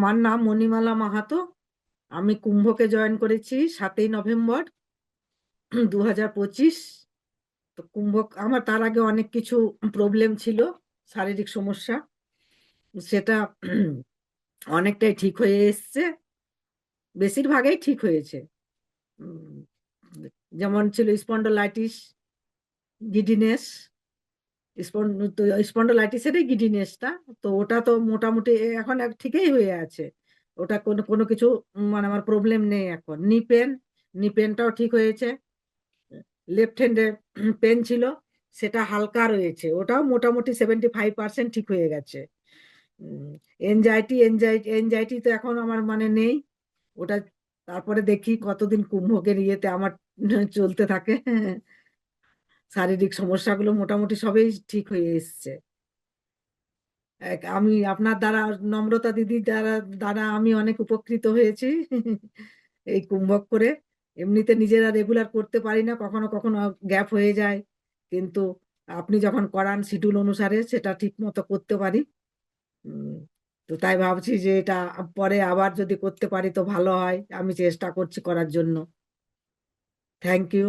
আমার নাম মণিমালা মাহাতো। আমি কুম্ভকে জয়েন করেছি 7ই নভেম্বর 2025। তো কুম্ভ আমার তার আগে অনেক কিছু প্রবলেম ছিল, শারীরিক সমস্যা। সেটা অনেকটাই ঠিক হয়ে এসছে, বেশিরভাগই ঠিক হয়েছে। উম, যেমন ছিল স্পন্ডোলাইটিস, গিডিনেস, স্পন্ডোলাইটিসেরই গিডিনেসটা। তো ওটা তো মোটামুটি এখন ঠিকই হয়ে আছে। ওটা কোনো কোনো কিছু মানে আমার প্রবলেম নেই এখন। নি পেনটাও ঠিক হয়েছে। লেফট হ্যান্ডে পেন ছিল, সেটা হালকা রয়েছে, ওটাও মোটামুটি 75% ঠিক হয়ে গেছে। এনজাইটি তো এখন আমার মানে নেই ওটা। তারপরে দেখি কতদিন কুম্ভকের ইয়েতে আমার চলতে থাকে। শারীরিক সমস্যাগুলো মোটামুটি সবই ঠিক হয়ে এসছে। আমি আপনার দ্বারা, নম্রতা দিদির দ্বারা দ্বারা আমি অনেক উপকৃত হয়েছি এই কুম্ভক করে। এমনিতে নিজেরা রেগুলার করতে পারি না, কখনো কখনো গ্যাপ হয়ে যায়, কিন্তু আপনি যখন করান শিডিউল অনুসারে সেটা ঠিক মতো করতে পারি। উম, তো তাই ভাবছি যে এটা পরে আবার যদি করতে পারি তো ভালো হয়। আমি চেষ্টা করছি করার জন্য। Thank you.